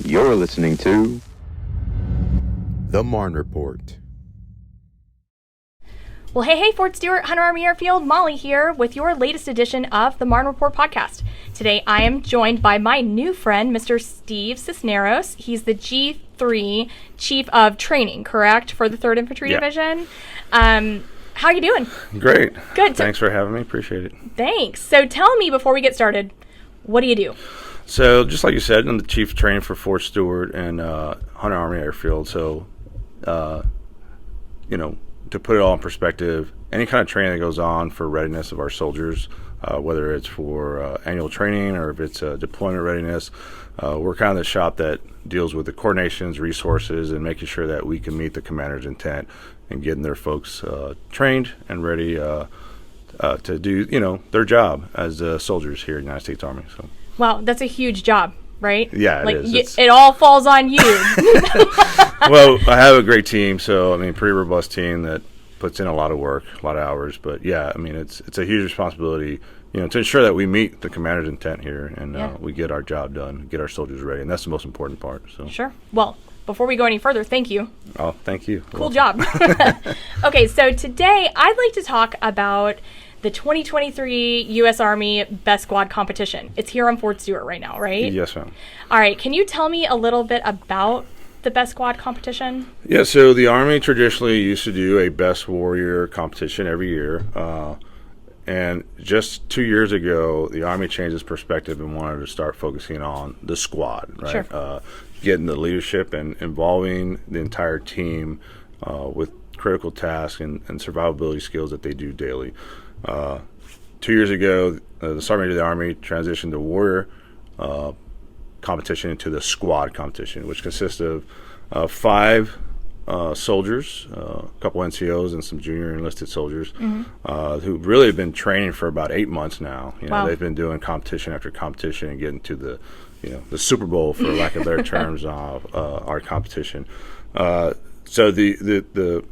You're listening to The Marne Report. Well, hey, Fort Stewart, Hunter Army Airfield, Molly here with your latest edition of the Marne Report podcast. Today, I am joined by my new friend, Mr. Steve Cisneros. He's the G3 Chief of Training, correct, for the 3rd Infantry Division. How you doing? Great. Good. Thanks for having me. Appreciate it. Thanks. So tell me, before we get started, what do you do? So, just like you said, I'm the Chief of Training for Fort Stewart and Hunter Army Airfield. So, to put it all in perspective, any kind of training that goes on for readiness of our soldiers, whether it's for annual training or if it's deployment readiness, we're kind of the shop that deals with the coordinations, resources, and making sure that we can meet the commander's intent and getting their folks trained and ready to do, their job as soldiers here in the United States Army. So, wow, that's a huge job, right? Yeah, it is. It all falls on you. Well, I have a great team, so pretty robust team that puts in a lot of work, a lot of hours. But yeah, it's a huge responsibility, to ensure that we meet the commander's intent here and we get our job done, get our soldiers ready, and that's the most important part. So Sure. Well, before we go any further, thank you. Oh, thank you. Cool job. Okay, so today I'd like to talk about the 2023 U.S. Army Best Squad competition. It's here on Fort Stewart right now, right? Yes, ma'am. All right, can you tell me a little bit about the Best Squad competition? Yeah, so the Army traditionally used to do a Best Warrior competition every year. And just 2 years ago, the Army changed its perspective and wanted to start focusing on the squad, right? Sure. Getting the leadership and involving the entire team with critical tasks and survivability skills that they do daily. 2 years ago, the Sergeant of the Army transitioned the Warrior competition into the squad competition, which consists of 5 soldiers, a couple NCOs, and some junior enlisted soldiers who really have been training for about 8 months now. Wow. They've been doing competition after competition and getting to the Super Bowl, for lack of better terms, of our competition. So the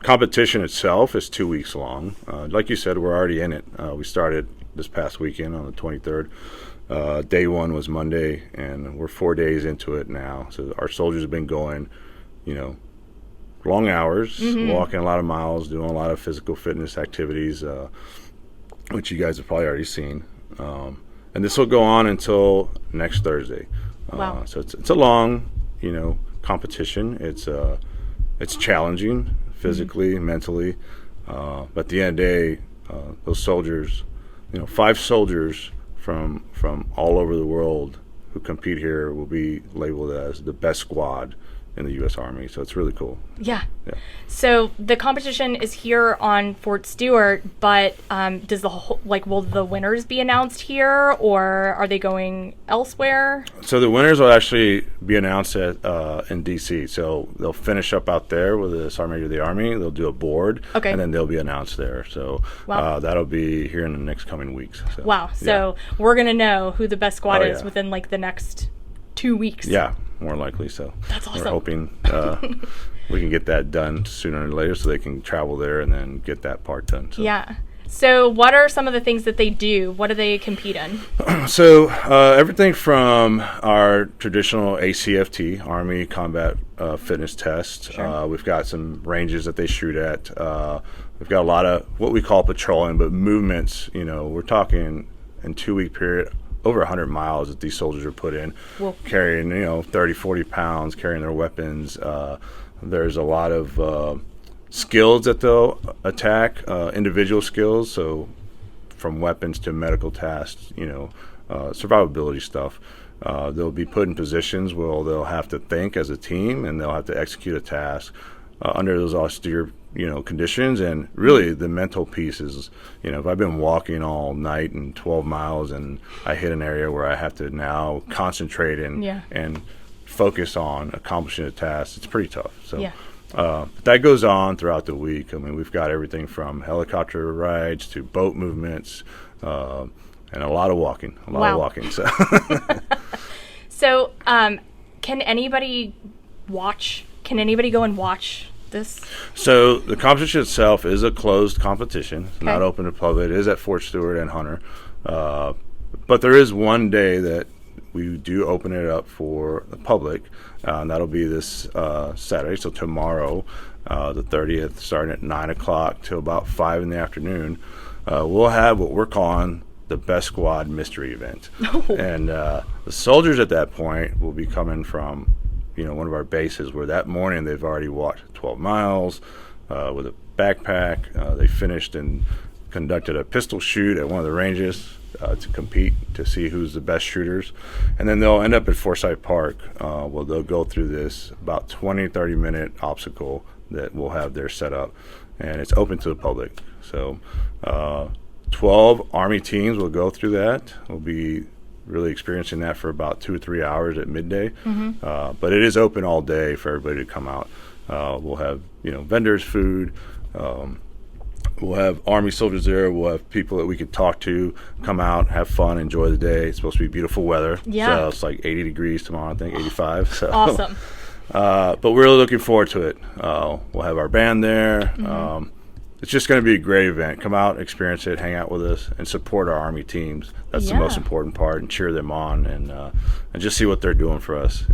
competition itself is 2 weeks long. Like you said, we're already in it. We started this past weekend on the 23rd. Day one was Monday, and we're 4 days into it now. So our soldiers have been going, long hours, walking a lot of miles, doing a lot of physical fitness activities, which you guys have probably already seen. And this will go on until next Thursday. Wow. So it's a long, competition. It's challenging physically, mentally. But at the end of the day, those soldiers, 5 soldiers from all over the world who compete here will be labeled as the best squad in the U.S. Army. So it's really cool. Yeah. So the competition is here on Fort Stewart, but does will the winners be announced here, or are they going elsewhere? So the winners will actually be announced in D.C. So they'll finish up out there with the Sergeant of the Army. They'll do a board, and then they'll be announced there. So that'll be here in the next coming weeks. So, wow. So we're going to know who the best squad is within the next 2 weeks. Yeah. More likely so. That's awesome. We're hoping we can get that done sooner or later so they can travel there and then get that part done. So. Yeah. So what are some of the things that they do? What do they compete in? So everything from our traditional ACFT, Army Combat Fitness Test. Sure. We've got some ranges that they shoot at. We've got a lot of what we call patrolling, but movements. We're talking in 2 week period, over 100 miles that these soldiers are put in, carrying, 30, 40 pounds, carrying their weapons. There's a lot of skills that they'll attack, individual skills, so from weapons to medical tasks, survivability stuff. They'll be put in positions where they'll have to think as a team, and they'll have to execute a task under those austere conditions. And really the mental piece is, if I've been walking all night and 12 miles and I hit an area where I have to now concentrate and focus on accomplishing a task, it's pretty tough. So that goes on throughout the week. We've got everything from helicopter rides to boat movements, and a lot of walking, So, so can anybody watch? Can anybody go and watch this? So the competition itself is a closed competition. It's not open to public. It is at Fort Stewart and Hunter. But there is one day that we do open it up for the public, and that'll be this Saturday, so tomorrow, the 30th, starting at 9 o'clock till about 5 in the afternoon. We'll have what we're calling the Best Squad Mystery Event. And the soldiers at that point will be coming from, one of our bases where that morning they've already walked 12 miles with a backpack. They finished and conducted a pistol shoot at one of the ranges to compete to see who's the best shooters. And then they'll end up at Forsyth Park where they'll go through this about 30-minute obstacle that we'll have there set up. And it's open to the public. So 12 Army teams will go through that. We'll be really experiencing that for about 2 or 3 hours at midday. But it is open all day for everybody to come out. We'll have, vendors, food. We'll have Army soldiers there. We'll have people that we could talk to, come out, have fun, enjoy the day. It's supposed to be beautiful weather. Yeah. So it's like 80 degrees tomorrow, I think, 85. So. Awesome. But we're really looking forward to it. We'll have our band there. It's just going to be a great event. Come out, experience it, hang out with us, and support our Army teams. That's the most important part, and cheer them on, and just see what they're doing for us,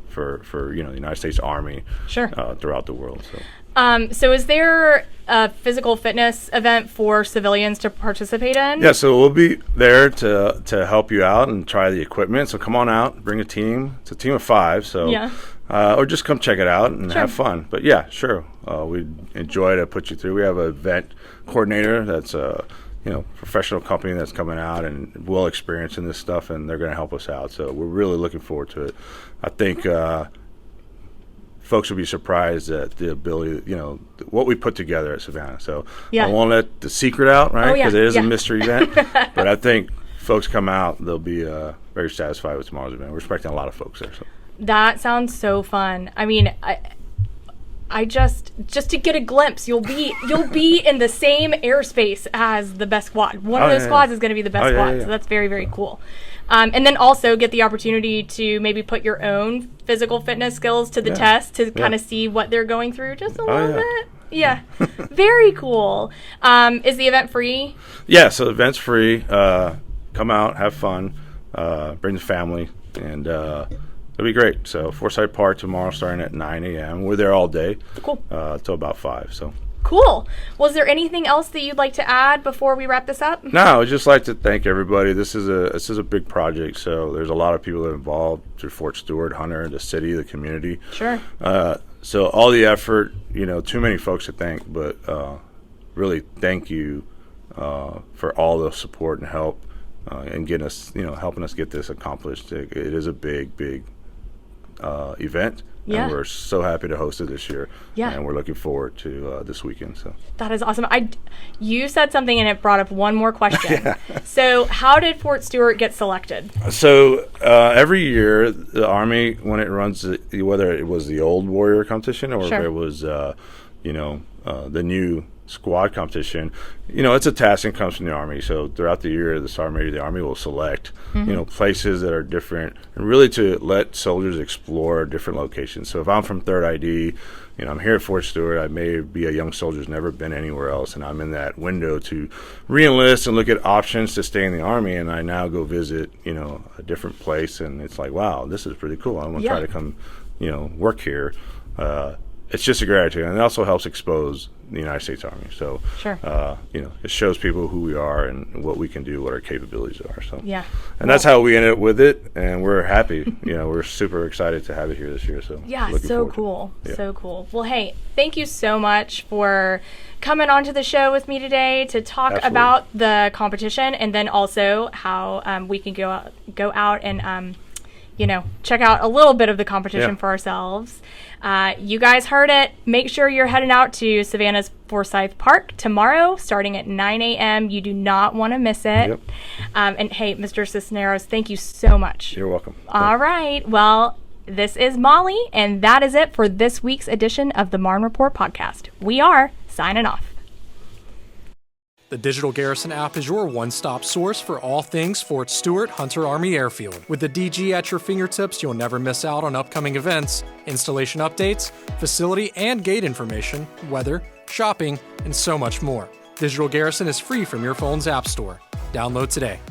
for the United States Army, throughout the world. So is there a physical fitness event for civilians to participate in? Yeah, so we'll be there to help you out and try the equipment. So come on out, bring a team. It's a team of 5, so or just come check it out and have fun. But yeah, sure, we'd enjoy to put you through. We have an event coordinator that's a professional company that's coming out and well experienced in this stuff, and they're going to help us out. So we're really looking forward to it. I think folks will be surprised at the ability, what we put together at Savannah. So I won't let the secret out, right? Because it is a mystery event. But I think folks come out, they'll be very satisfied with tomorrow's event. We're expecting a lot of folks there. So. That sounds so fun. I mean, I just to get a glimpse, you'll be in the same airspace as the Best Squad. One of those squads is going to be the Best Squad. So that's very, very cool. And then also get the opportunity to maybe put your own physical fitness skills to the test to kind of see what they're going through just a little bit. Yeah. Very cool. Is the event free? Yeah, so the event's free. Come out, have fun, bring the family, and it'll be great. So Forsyth Park tomorrow starting at 9 a.m. We're there all day. Cool. Till about 5. So. Cool. Well, is there anything else that you'd like to add before we wrap this up? No, I'd just like to thank everybody. This is a big project, so there's a lot of people that are involved through Fort Stewart, Hunter, the city, the community. Sure. So all the effort, too many folks to thank, but really thank you for all the support and help and getting us, helping us get this accomplished. It is a big, big event. Yeah. And we're so happy to host it this year. Yeah. And we're looking forward to this weekend. So that is awesome. You said something and it brought up one more question. So how did Fort Stewart get selected? So every year the Army, when it runs, whether it was the old Warrior competition or if it was, the new squad competition, it's a task that comes from the Army. So throughout the year, the Army will select, places that are different, and really to let soldiers explore different locations. So if I'm from 3rd ID, I'm here at Fort Stewart, I may be a young soldier who's never been anywhere else, and I'm in that window to re-enlist and look at options to stay in the Army, and I now go visit, a different place, and it's like, wow, this is pretty cool. I want to try to come, work here. It's just a gratitude, and it also helps expose the United States Army. So, it shows people who we are and what we can do, what our capabilities are. So, and that's how we ended up with it, and we're happy. We're super excited to have it here this year. So, so cool, so cool. Well, hey, thank you so much for coming onto the show with me today to talk about the competition, and then also how we can go out and check out a little bit of the competition for ourselves. You guys heard it. Make sure you're heading out to Savannah's Forsyth Park tomorrow, starting at 9 a.m. You do not want to miss it. Yep. And hey, Mr. Cisneros, thank you so much. You're welcome. All right. Well, this is Molly, and that is it for this week's edition of the Marne Report podcast. We are signing off. The Digital Garrison app is your one-stop source for all things Fort Stewart Hunter Army Airfield. With the DG at your fingertips, you'll never miss out on upcoming events, installation updates, facility and gate information, weather, shopping, and so much more. Digital Garrison is free from your phone's app store. Download today.